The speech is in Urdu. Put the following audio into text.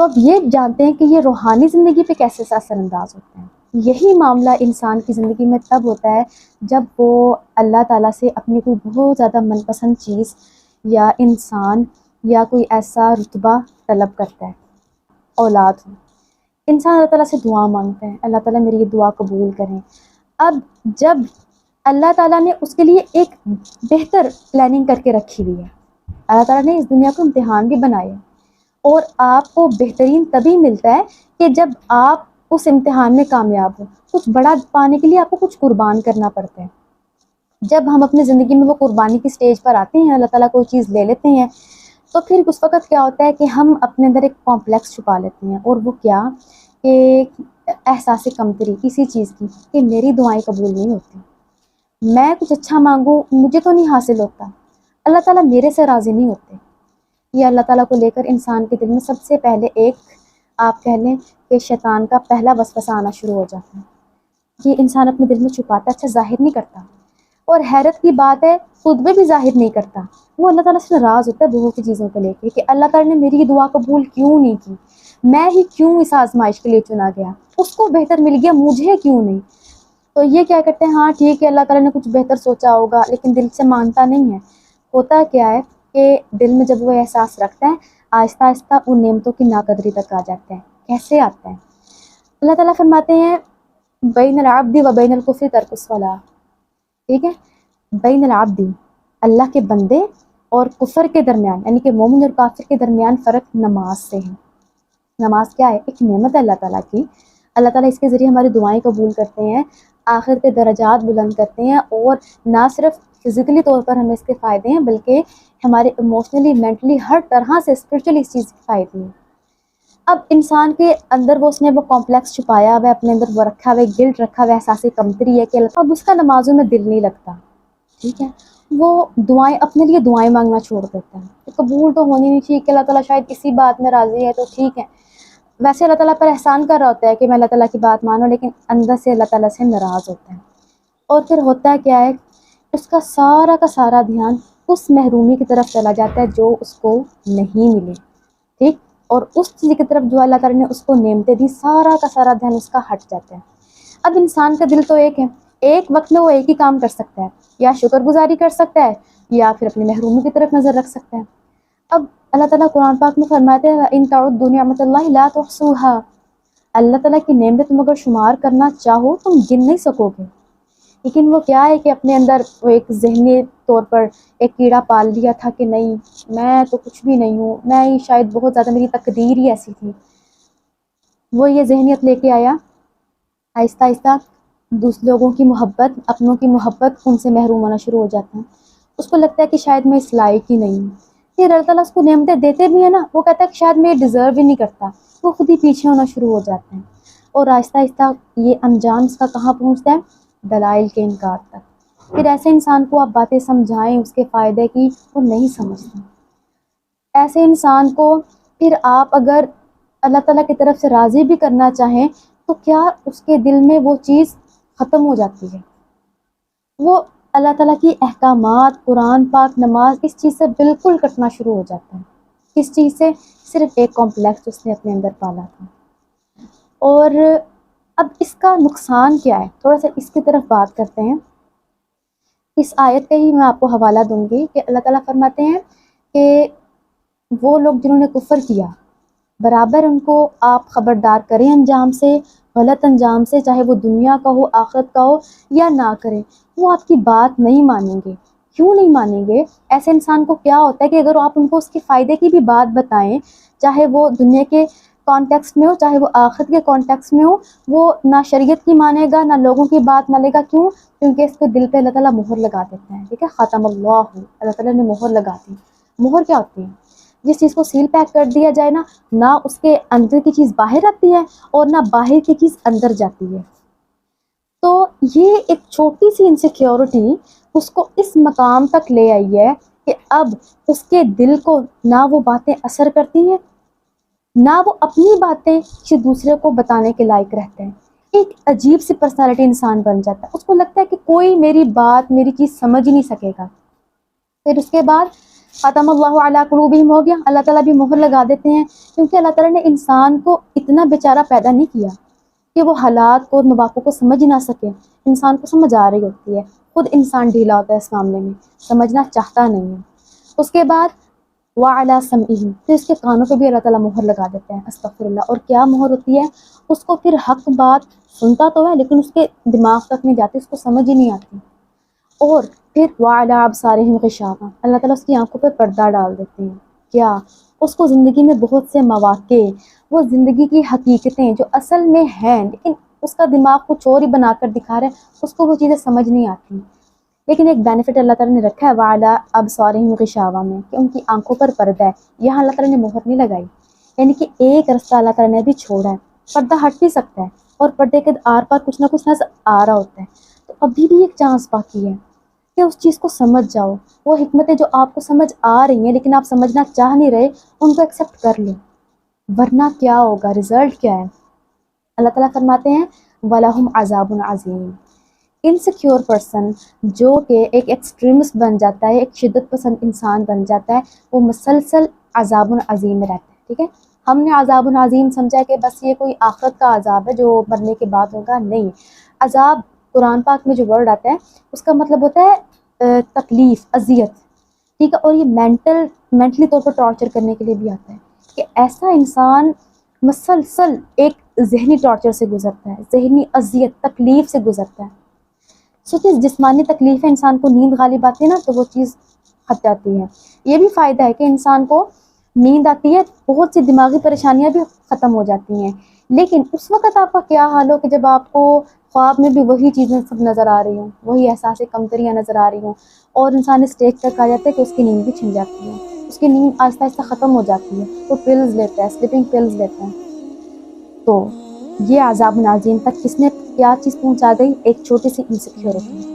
تو اب یہ جانتے ہیں کہ یہ روحانی زندگی پہ کیسے اثر انداز ہوتے ہیں۔ یہی معاملہ انسان کی زندگی میں تب ہوتا ہے جب وہ اللہ تعالیٰ سے اپنی کوئی بہت زیادہ من پسند چیز یا انسان یا کوئی ایسا رتبہ طلب کرتا ہے۔ اولاد ہو، انسان اللہ تعالیٰ سے دعا مانگتا ہے، اللہ تعالیٰ میری یہ دعا قبول کریں۔ اب جب اللہ تعالیٰ نے اس کے لیے ایک بہتر پلاننگ کر کے رکھی ہوئی ہے، اللہ تعالیٰ نے اس دنیا کو امتحان بھی بنائے، اور آپ کو بہترین تبھی ملتا ہے کہ جب آپ اس امتحان میں کامیاب ہو۔ کچھ بڑا پانے کے لیے آپ کو کچھ قربان کرنا پڑتا ہے۔ جب ہم اپنی زندگی میں وہ قربانی کی سٹیج پر آتے ہیں، اللہ تعالیٰ کوئی چیز لے لیتے ہیں، تو پھر اس وقت کیا ہوتا ہے کہ ہم اپنے اندر ایک کمپلیکس چھپا لیتے ہیں، اور وہ کیا کہ احساس کمتری کسی چیز کی، کہ میری دعائیں قبول نہیں ہوتی، میں کچھ اچھا مانگوں مجھے تو نہیں حاصل ہوتا، اللہ تعالیٰ میرے سے راضی نہیں ہوتے۔ یہ اللہ تعالیٰ کو لے کر انسان کے دل میں سب سے پہلے ایک آپ کہہ لیں کہ شیطان کا پہلا وسوسہ آنا شروع ہو جاتا ہے۔ یہ انسان اپنے دل میں چھپاتا ہے، اچھا ظاہر نہیں کرتا، اور حیرت کی بات ہے خود میں بھی ظاہر نہیں کرتا۔ وہ اللہ تعالیٰ سے ناراض ہوتا ہے بہت سی چیزوں کو لے کے کہ اللہ تعالیٰ نے میری یہ دعا قبول کیوں نہیں کی، میں ہی کیوں اس آزمائش کے لیے چنا گیا، اس کو بہتر مل گیا مجھے کیوں نہیں۔ تو یہ کیا کرتے ہیں، ہاں ٹھیک ہے اللہ تعالیٰ نے کچھ بہتر سوچا ہوگا، لیکن دل سے مانتا نہیں ہے۔ ہوتا کیا ہے کہ دل میں جب وہ احساس رکھتا ہے، آہستہ آہستہ ان نعمتوں کی ناقدری تک آ جاتا ہے۔ کیسے آتا ہے؟ اللہ تعالیٰ فرماتے ہیں بین العبد و بین الکفر ترک الصلاۃ، ٹھیک ہے، بین العبد اللہ کے بندے اور کفر کے درمیان، یعنی کہ مومن اور کافر کے درمیان فرق نماز سے ہے۔ نماز کیا ہے؟ ایک نعمت ہے اللہ تعالیٰ کی، اللہ تعالیٰ اس کے ذریعے ہماری دعائیں قبول کرتے ہیں، آخر کے درجات بلند کرتے ہیں، اور نہ صرف فزیکلی طور پر ہمیں اس کے فائدے ہیں بلکہ ہمارے ایموشنلی، مینٹلی، ہر طرح سے اسپرچولی اس چیز کے فائدے ہیں۔ اب انسان کے اندر اس نے وہ کمپلیکس چھپایا ہوا ہے، اپنے اندر وہ رکھا ہوا ہے، گلٹ رکھا ہوا ہے، احساس کمتری ہے کہ اب اس کا نمازوں میں دل نہیں لگتا، ٹھیک ہے، وہ دعائیں اپنے لیے دعائیں مانگنا چھوڑ دیتا ہے۔ قبول تو ہونی نہیں چاہیے کہ اللہ تعالیٰ شاید اسی بات میں راضی ہے تو ٹھیک ہے، ویسے اللہ تعالیٰ پر احسان کر رہا ہوتا ہے کہ میں اللہ تعالیٰ کی بات مانوں، لیکن اندر سے اللہ تعالیٰ سے ناراض ہوتا ہے۔ اور پھر ہوتا ہے کیا ہے، اس کا سارا دھیان اس محرومی کی طرف چلا جاتا ہے جو اس کو نہیں ملے، ٹھیک، اور اس چیز کی طرف جو اللہ تعالیٰ نے اس کو نعمتیں دی، سارا دھیان اس کا ہٹ جاتا ہے۔ اب انسان کا دل تو ایک ہے، ایک وقت میں وہ ایک ہی کام کر سکتا ہے، یا شکر گزاری کر سکتا ہے یا پھر اپنی محرومی کی طرف نظر رکھ سکتا ہے۔ اب اللہ تعالیٰ قرآن پاک میں فرماتے ہیں ان تعدوا نعمت اللہ لا تحصوها، اللہ تعالیٰ کی نعمت تم اگر شمار کرنا چاہو تم گن نہیں سکو گے، لیکن وہ کیا ہے کہ اپنے اندر وہ ایک ذہنی طور پر ایک کیڑا پال لیا تھا کہ نہیں میں تو کچھ بھی نہیں ہوں، میں ہی شاید بہت زیادہ میری تقدیر ہی ایسی تھی۔ وہ یہ ذہنیت لے کے آیا، آہستہ آہستہ دوسرے لوگوں کی محبت، اپنوں کی محبت، ان سے محروم ہونا شروع ہو جاتا ہے۔ اس کو لگتا ہے کہ شاید میں اس لائق ہی نہیں ہوں۔ پھر اللہ تعالیٰ اس کو نعمتیں دیتے بھی ہیں نا، وہ کہتا ہے کہ شاید میں یہ ڈیزرو ہی نہیں کرتا، وہ خود ہی پیچھے ہونا شروع ہو جاتے ہیں، اور آہستہ آہستہ یہ انجام اس کا کہاں پہنچتا ہے؟ دلائل کے انکار تک۔ پھر ایسے انسان کو آپ باتیں سمجھائیں اس کے فائدے کی، وہ نہیں سمجھتا۔ ایسے انسان کو پھر آپ اگر اللہ تعالیٰ کی طرف سے راضی بھی کرنا چاہیں تو کیا اس کے دل میں وہ چیز ختم ہو جاتی ہے، وہ اللہ تعالیٰ کی احکامات، قرآن پاک، نماز، اس چیز سے بالکل کٹنا شروع ہو جاتا ہے۔ کس چیز سے؟ صرف ایک کمپلیکس اس نے اپنے اندر پالا تھا۔ اور اب اس کا نقصان کیا ہے، تھوڑا سا اس کی طرف بات کرتے ہیں۔ اس آیت کا ہی میں آپ کو حوالہ دوں گی کہ اللہ تعالیٰ فرماتے ہیں کہ وہ لوگ جنہوں نے کفر کیا برابر ان کو آپ خبردار کریں انجام سے، غلط انجام سے، چاہے وہ دنیا کا ہو، آخرت کا ہو، یا نہ کریں، وہ آپ کی بات نہیں مانیں گے۔ کیوں نہیں مانیں گے؟ ایسے انسان کو کیا ہوتا ہے کہ اگر آپ ان کو اس کے فائدے کی بھی بات بتائیں، چاہے وہ دنیا کے کانٹیکسٹ میں ہو چاہے وہ آخرت کے کانٹیکسٹ میں ہو، وہ نہ شریعت کی مانے گا نہ لوگوں کی بات مانے گا۔ کیوں؟ کیونکہ اس کے دل پہ اللہ تعالیٰ مہر لگا دیتا ہے، ٹھیک ہے، ختم اللہ تعالیٰ نے مہر لگا دی۔ مہر کیا ہوتی ہے؟ جس چیز کو سیل پیک کر دیا جائے نا، نہ اس کے اندر کی چیز باہر آتی ہے اور نہ باہر کی چیز اندر جاتی ہے۔ تو یہ ایک چھوٹی سی انسیکیورٹی اس کو اس مقام تک لے آئی ہے کہ اب اس کے دل کو نہ وہ باتیں اثر کرتی ہیں، نہ وہ اپنی باتیں کسی دوسرے کو بتانے کے لائق رہتے ہیں۔ ایک عجیب سی پرسنالٹی انسان بن جاتا ہے، اس کو لگتا ہے کہ کوئی میری بات، میری چیز سمجھ ہی نہیں سکے گا۔ پھر اس کے بعد ختم اللہ علی قلوبہم ہو گیا، اللہ تعالیٰ بھی مہر لگا دیتے ہیں، کیونکہ اللہ تعالیٰ نے انسان کو اتنا بیچارہ پیدا نہیں کیا کہ وہ حالات کو اور مواقع کو سمجھ ہی نہ سکے۔ انسان کو سمجھ آ رہی ہوتی ہے، خود انسان ڈھیلا ہوتا ہے اس معاملے میں، سمجھنا چاہتا نہیں ہے۔ اس کے بعد وَعَلَىٰ سَمْعِهِ، تو اس کے کانوں پہ بھی اللہ تعالیٰ مہر لگا دیتے ہیں، استغفر اللہ۔ اور کیا مہر ہوتی ہے؟ اس کو پھر حق بات سنتا تو ہے لیکن اس کے دماغ تک نہیں جاتی، اس کو سمجھ ہی نہیں آتی۔ اور پھر وَعَلَىٰ أَبْصَارِهِمْ غِشَاوَةٌ، اللہ تعالیٰ اس کی آنکھوں پہ پردہ ڈال دیتے ہیں۔ کیا؟ اس کو زندگی میں بہت سے مواقع، وہ زندگی کی حقیقتیں جو اصل میں ہیں لیکن اس کا دماغ کچھ اور ہی بنا کر دکھا رہا ہے، اس کو وہ چیزیں سمجھ نہیں آتی۔ لیکن ایک بینیفٹ اللہ تعالیٰ نے رکھا ہے وَعَلَىٰ أَبْصَارِهِمْ غِشَاوَةٌ میں، کہ ان کی آنکھوں پر پردہ ہے، یہاں اللہ تعالیٰ نے مہر نہیں لگائی، یعنی کہ ایک رستہ اللہ تعالیٰ نے بھی چھوڑا ہے۔ پردہ ہٹ بھی سکتا ہے اور پردے کے آر پار کچھ نہ کچھ نظر آ رہا ہوتا ہے، تو ابھی بھی ایک چانس باقی ہے کہ اس چیز کو سمجھ جاؤ۔ وہ حکمتیں جو آپ کو سمجھ آ رہی ہیں لیکن آپ سمجھنا چاہ نہیں رہے، ان کو ایکسیپٹ کر لو، ورنہ کیا ہوگا، رزلٹ کیا ہے؟ اللہ تعالیٰ فرماتے ہیں وَلَهُمْ عَذَابٌ عَظِيمٌ۔ انسیکیور پرسن جو کہ ایک ایکسٹریمسٹ بن جاتا ہے، ایک شدت پسند انسان بن جاتا ہے، وہ مسلسل عذاب عظیم میں رہتا ہے۔ ٹھیک ہے، ہم نے عذاب عظیم سمجھا کہ بس یہ کوئی آخرت کا عذاب ہے جو مرنے کے بعد ہوگا، نہیں۔ عذاب قرآن پاک میں جو ورڈ آتا ہے اس کا مطلب ہوتا ہے تکلیف، اذیت، ٹھیک ہے، اور یہ مینٹلی طور پر ٹارچر کرنے کے لیے بھی آتا ہے، کہ ایسا انسان مسلسل ایک ذہنی ٹارچر سے گزرتا ہے، ذہنی اذیت، تکلیف سے گزرتا ہے۔ سوچیں جسمانی تکلیف ہے، انسان کو نیند غالب آتی ہے نا تو وہ چیز ہٹ جاتی ہے۔ یہ بھی فائدہ ہے کہ انسان کو نیند آتی ہے، بہت سی دماغی پریشانیاں بھی ختم ہو جاتی ہیں، لیکن اس وقت آپ کا کیا حال ہو کہ جب آپ کو خواب میں بھی وہی چیزیں سب نظر آ رہی ہوں، وہی احساس کمتریاں نظر آ رہی ہوں، اور انسان اسٹیج تک آ جاتا ہے کہ اس کی نیند بھی چھن جاتی ہے، اس کی نیند آہستہ آہستہ ختم ہو جاتی ہے، وہ پلز لیتا ہے، سلیپنگ پلز لیتا ہے۔ تو یہ عذاب نازین تک کس نے کیا چیز پہنچا گئی؟ ایک چھوٹی سی انسیکیورٹی۔